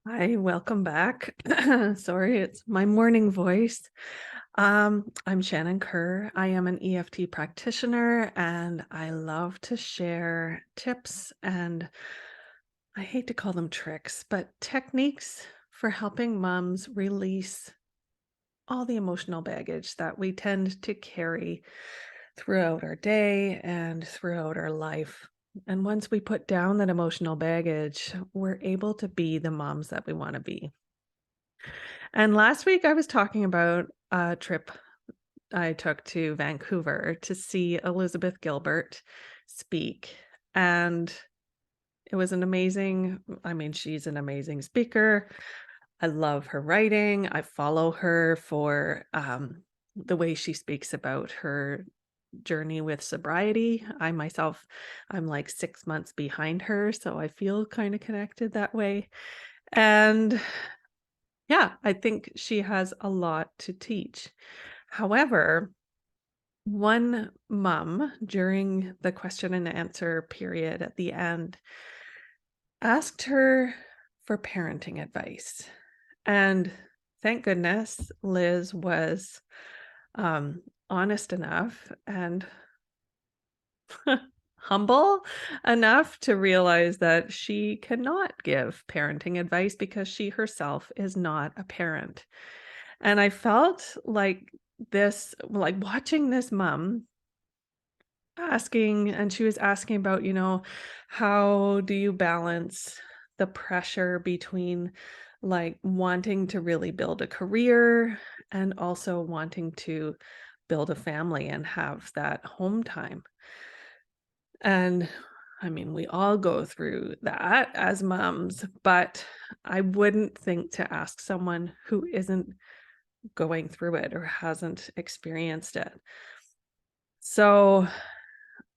Hi, welcome back. Sorry, it's my morning voice. I'm Shannon Kerr. I am an EFT practitioner and I love to share tips and I hate to call them tricks, but techniques for helping moms release all the emotional baggage that we tend to carry throughout our day and throughout our life. And once we put down that emotional baggage, we're able to be the moms that we want to be. And last week I was talking about a trip I took to Vancouver to see Elizabeth Gilbert speak. And it was an amazing, she's an amazing speaker. I love her writing. I follow her for the way she speaks about her journey with sobriety. I'm like 6 months behind her, so I feel kind of connected that way. And yeah, I think she has a lot to teach. However, one mom during the question and answer period at the end asked her for parenting advice. And thank goodness Liz was honest enough and humble enough to realize that she cannot give parenting advice because she herself is not a parent. And I felt like watching this mom she was asking about, how do you balance the pressure between like wanting to really build a career and also wanting to build a family and have that home time. And we all go through that as moms, but I wouldn't think to ask someone who isn't going through it or hasn't experienced it. So,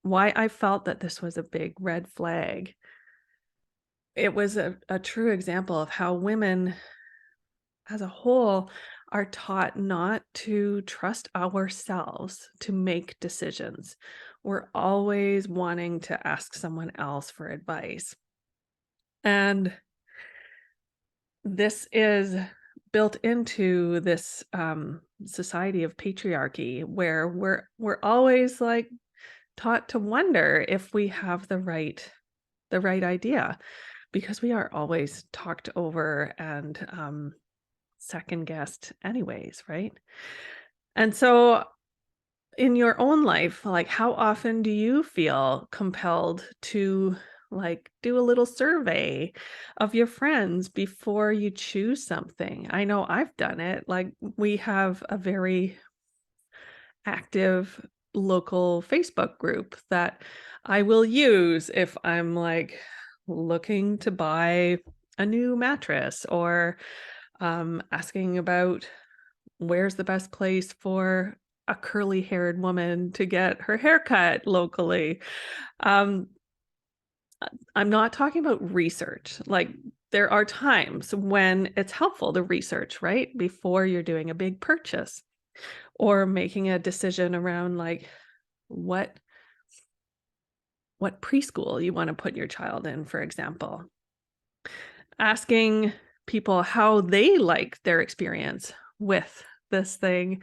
why I felt that this was a big red flag, it was a true example of how women as a whole are taught not to trust ourselves to make decisions. We're always wanting to ask someone else for advice. And this is built into this society of patriarchy where we're always like taught to wonder if we have the right idea because we are always talked over and second guessed anyways, right? And so in your own life, like how often do you feel compelled to like do a little survey of your friends before you choose something? I know I've done it. Like we have a very active local Facebook group that I will use if I'm like looking to buy a new mattress or asking about where's the best place for a curly haired woman to get her hair cut locally. Um, I'm not talking about research. Like there are times when it's helpful to research, right? Before you're doing a big purchase or making a decision around like what preschool you want to put your child in, for example. Asking people how they like their experience with this thing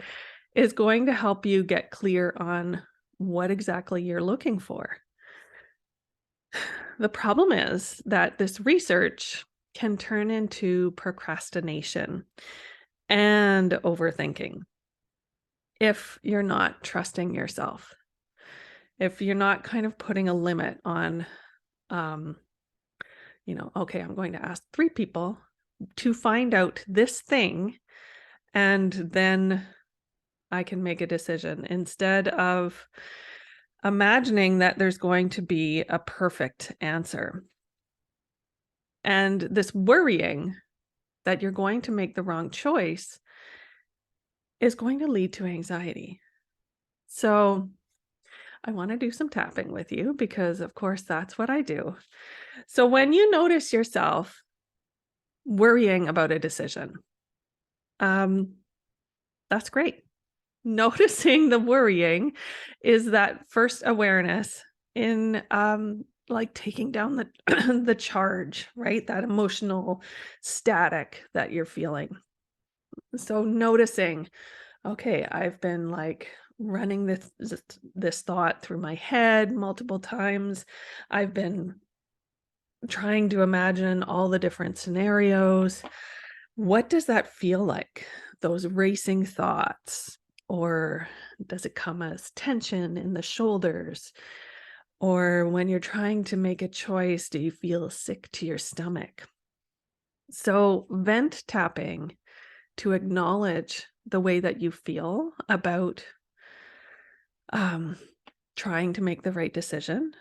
is going to help you get clear on what exactly you're looking for. The problem is that this research can turn into procrastination and overthinking if you're not trusting yourself. If you're not kind of putting a limit on, um, okay, I'm going to ask 3 people to find out this thing, and then I can make a decision instead of imagining that there's going to be a perfect answer. And this worrying that you're going to make the wrong choice is going to lead to anxiety. So I want to do some tapping with you because, of course, that's what I do. So when you notice yourself worrying about a decision, that's great. Noticing the worrying is that first awareness in like taking down the the charge, right? That emotional static that you're feeling. So noticing, okay, I've been like running this thought through my head multiple times. I've been trying to imagine all the different scenarios. What does that feel like? Those racing thoughts? Or does it come as tension in the shoulders? Or when you're trying to make a choice, do you feel sick to your stomach? So, vent tapping to acknowledge the way that you feel about um, trying to make the right decision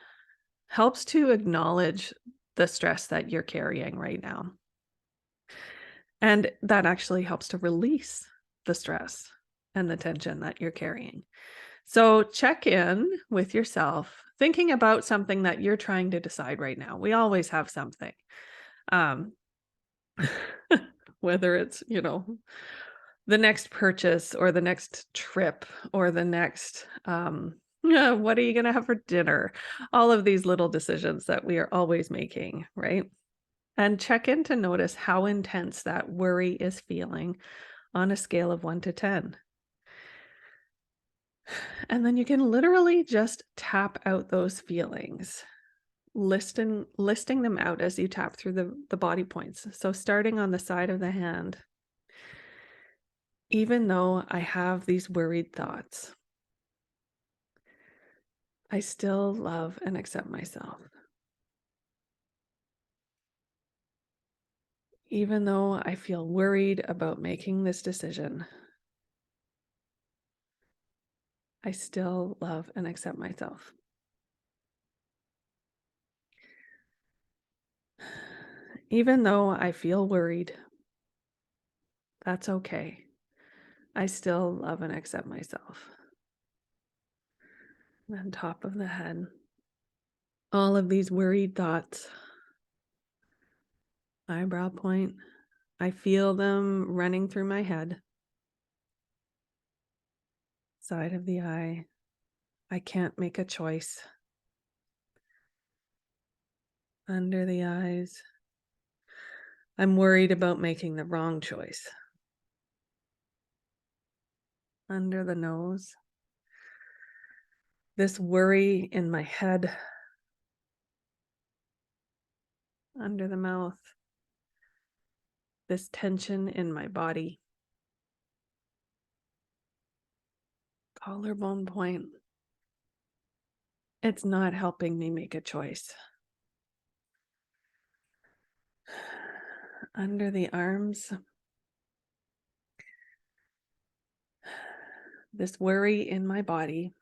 helps to acknowledge the stress that you're carrying right now. And that actually helps to release the stress and the tension that you're carrying. So check in with yourself, thinking about something that you're trying to decide right now. We always have something. Um, whether it's, the next purchase or the next trip or the next yeah, what are you going to have for dinner? All of these little decisions that we are always making, right? And check in to notice how intense that worry is feeling on a scale of 1 to 10. And then you can literally just tap out those feelings, listing them out as you tap through the body points. So starting on the side of the hand, even though I have these worried thoughts, I still love and accept myself. Even though I feel worried about making this decision, I still love and accept myself. Even though I feel worried, that's okay. I still love and accept myself. Then top of the head, all of these worried thoughts, eyebrow point, I feel them running through my head. Side of the eye, I can't make a choice. Under the eyes, I'm worried about making the wrong choice. Under the nose, this worry in my head. Under the mouth, this tension in my body. Collarbone point, it's not helping me make a choice. Under the arms, this worry in my body.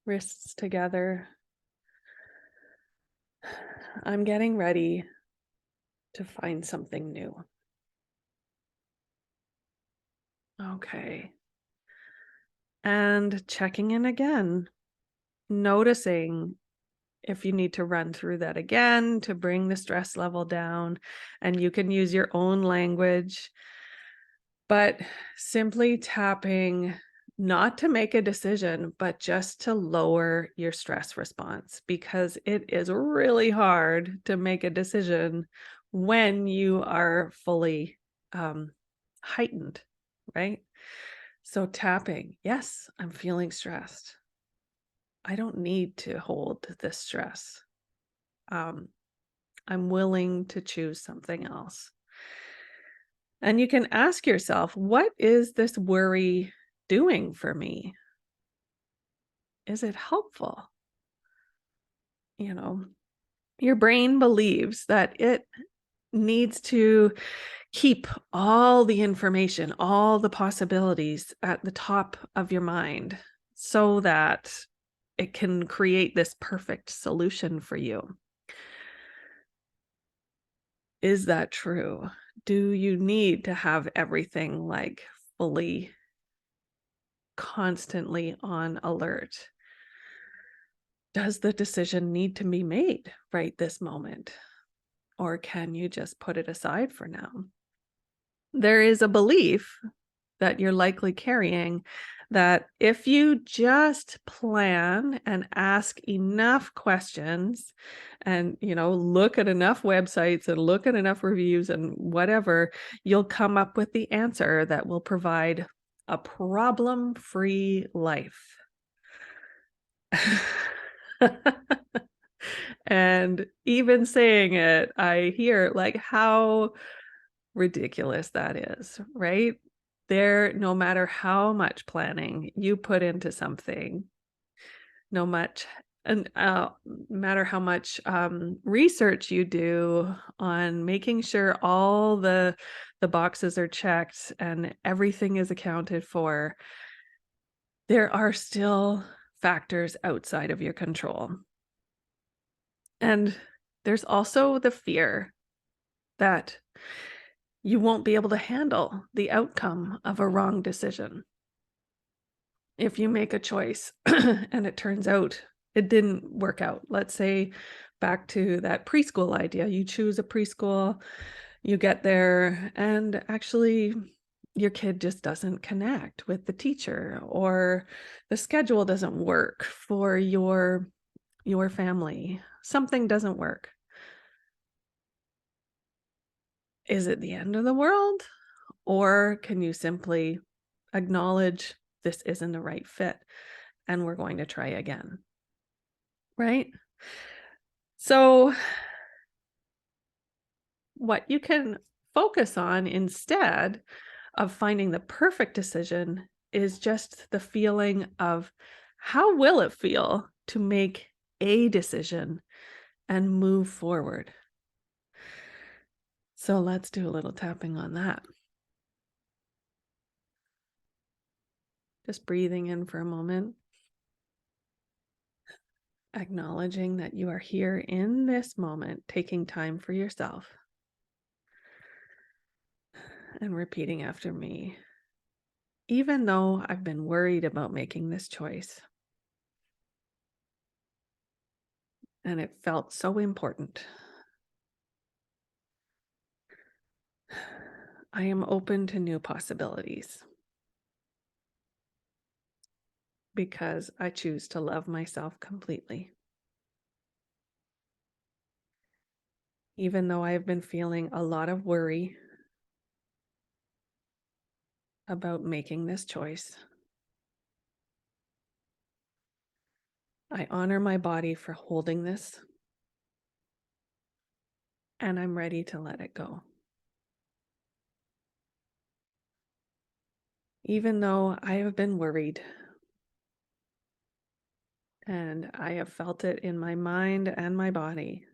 Wrists together. I'm getting ready to find something new. Okay. And checking in again, noticing if you need to run through that again to bring the stress level down, and you can use your own language, but simply tapping, not to make a decision, but just to lower your stress response, because it is really hard to make a decision when you are fully heightened, right? So tapping, yes, I'm feeling stressed. I don't need to hold this stress. I'm willing to choose something else. And you can ask yourself, what is this worry doing for me? Is it helpful? Your brain believes that it needs to keep all the information, all the possibilities at the top of your mind so that it can create this perfect solution for you. Is that true? Do you need to have everything like fully, constantly on alert? Does the decision need to be made right this moment? Or can you just put it aside for now? There is a belief that you're likely carrying that if you just plan and ask enough questions and, look at enough websites and look at enough reviews and whatever, you'll come up with the answer that will provide a problem-free life. And even saying it, I hear like how ridiculous that is, right? No matter how much planning you put into something, no much and matter how much research you do on making sure all the boxes are checked and everything is accounted for, there are still factors outside of your control. And there's also the fear that you won't be able to handle the outcome of a wrong decision. If you make a choice and it turns out it didn't work out, let's say back to that preschool idea, you choose a preschool, you get there, and actually your kid just doesn't connect with the teacher, or the schedule doesn't work for your family. Something doesn't work. Is it the end of the world? Or can you simply acknowledge this isn't the right fit and we're going to try again? Right? So, what you can focus on instead of finding the perfect decision is just the feeling of how will it feel to make a decision and move forward. So, let's do a little tapping on that. Just breathing in for a moment. Acknowledging that you are here in this moment, taking time for yourself, and repeating after me. Even though I've been worried about making this choice, and it felt so important, I am open to new possibilities because I choose to love myself completely. Even though I have been feeling a lot of worry about making this choice, I honor my body for holding this, and I'm ready to let it go. Even though I have been worried and I have felt it in my mind and my body,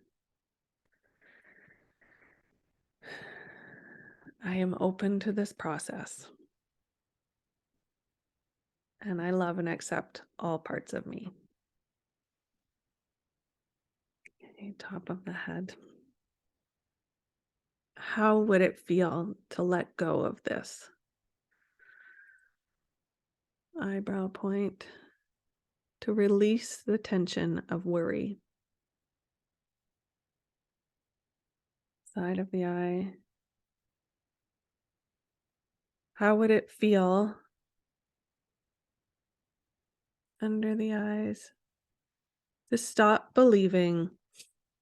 I am open to this process, and I love and accept all parts of me. Okay, top of the head. How would it feel to let go of this? Eyebrow point. To release the tension of worry. Side of the eye. How would it feel under the eyes? To stop believing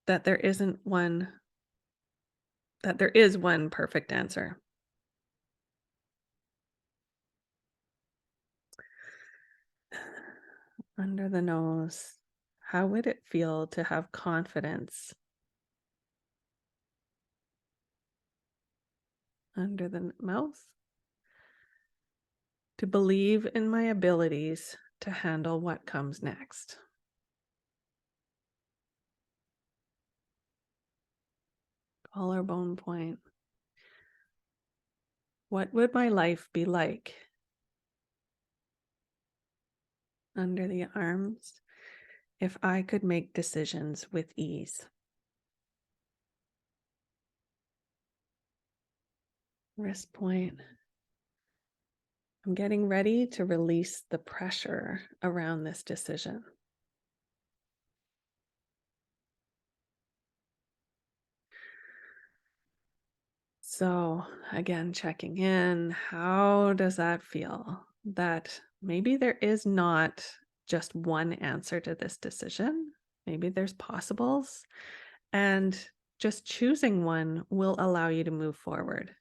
that there is one perfect answer. Under the nose. How would it feel to have confidence? Under the mouth. To believe in my abilities to handle what comes next. Collarbone point. What would my life be like? Under the arms, if I could make decisions with ease. Wrist point. I'm getting ready to release the pressure around this decision. So again, checking in, how does that feel? That maybe there is not just one answer to this decision. Maybe there's possibles, and just choosing one will allow you to move forward.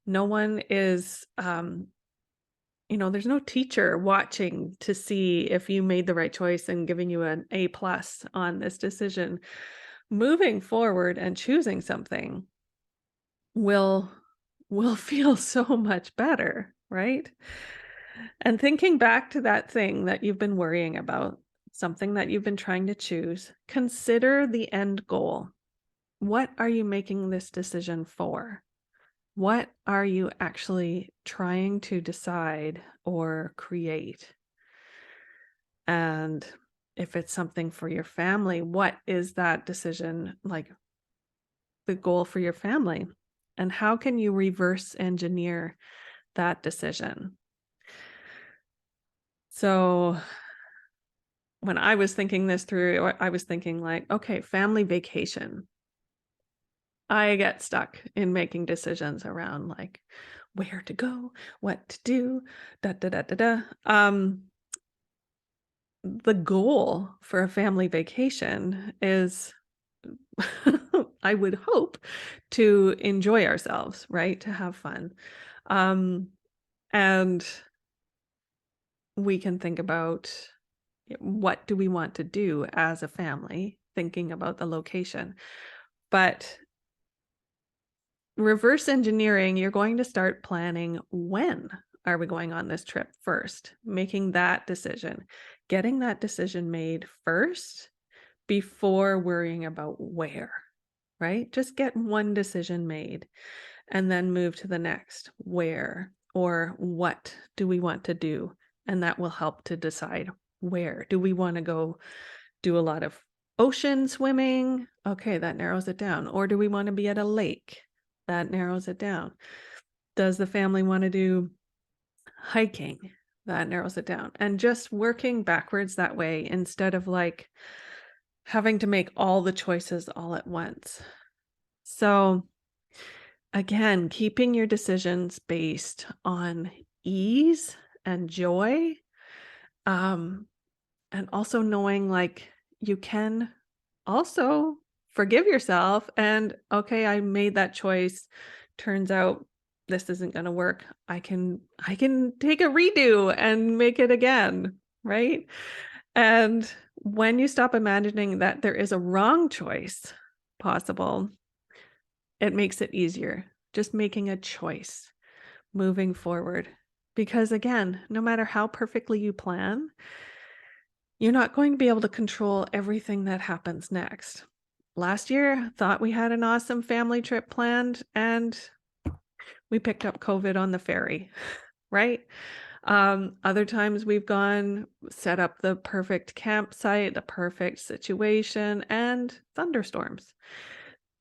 No one is, there's no teacher watching to see if you made the right choice and giving you an A plus on this decision. Moving forward and choosing something will feel so much better, right? And thinking back to that thing that you've been worrying about, something that you've been trying to choose, consider the end goal. What are you making this decision for? What are you actually trying to decide or create? And if it's something for your family, what is that decision, like the goal for your family? And how can you reverse engineer that decision? So when I was thinking this through, I was thinking like, okay, family vacation. I get stuck in making decisions around like where to go, what to do, da da da da da. The goal for a family vacation is I would hope to enjoy ourselves, right? To have fun. Um, and we can think about what do we want to do as a family, thinking about the location. But reverse engineering, you're going to start planning when are we going on this trip first, making that decision, getting that decision made first before worrying about where, right? Just get one decision made and then move to the next, where or what do we want to do? And that will help to decide where. Do we want to go do a lot of ocean swimming? Okay, that narrows it down. Or do we want to be at a lake? That narrows it down. Does the family want to do hiking? That narrows it down. And just working backwards that way instead of like having to make all the choices all at once. So again, keeping your decisions based on ease and joy, um, and also knowing like you can also forgive yourself and okay, I made that choice. Turns out this isn't going to work. I can take a redo and make it again, right? And when you stop imagining that there is a wrong choice possible, it makes it easier. Just making a choice, moving forward. Because again, no matter how perfectly you plan, you're not going to be able to control everything that happens next. Last year, thought we had an awesome family trip planned, and we picked up COVID on the ferry, right? Other times we've gone, set up the perfect campsite, the perfect situation, and thunderstorms.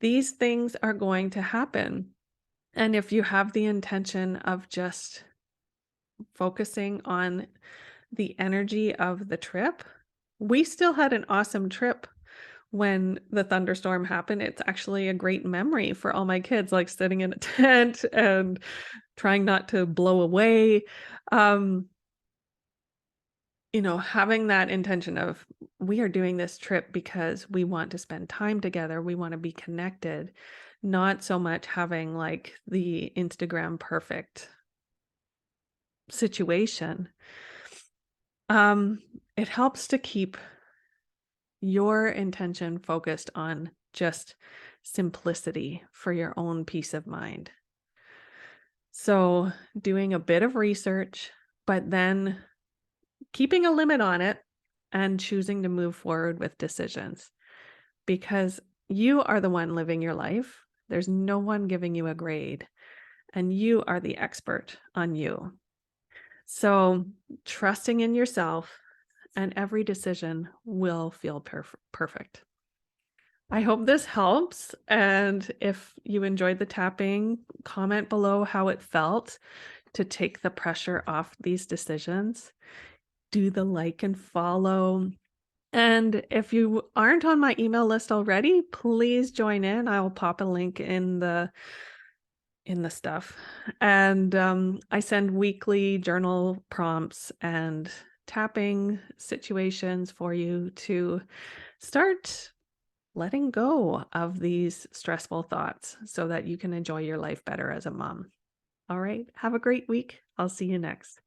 These things are going to happen. And if you have the intention of just focusing on the energy of the trip, we still had an awesome trip when the thunderstorm happened. It's actually a great memory for all my kids, like sitting in a tent and trying not to blow away. Um, having that intention of we are doing this trip because we want to spend time together, we want to be connected, not so much having like the Instagram perfect situation. It helps to keep your intention focused on just simplicity for your own peace of mind. So, doing a bit of research, but then keeping a limit on it and choosing to move forward with decisions because you are the one living your life. There's no one giving you a grade, and you are the expert on you. So, trusting in yourself and every decision will feel perfect. I hope this helps. And if you enjoyed the tapping, comment below how it felt to take the pressure off these decisions. Do the like and follow. And if you aren't on my email list already, please join in. I will pop a link in the in the stuff. And I send weekly journal prompts and tapping situations for you to start letting go of these stressful thoughts so that you can enjoy your life better as a mom. All right. Have a great week. I'll see you next.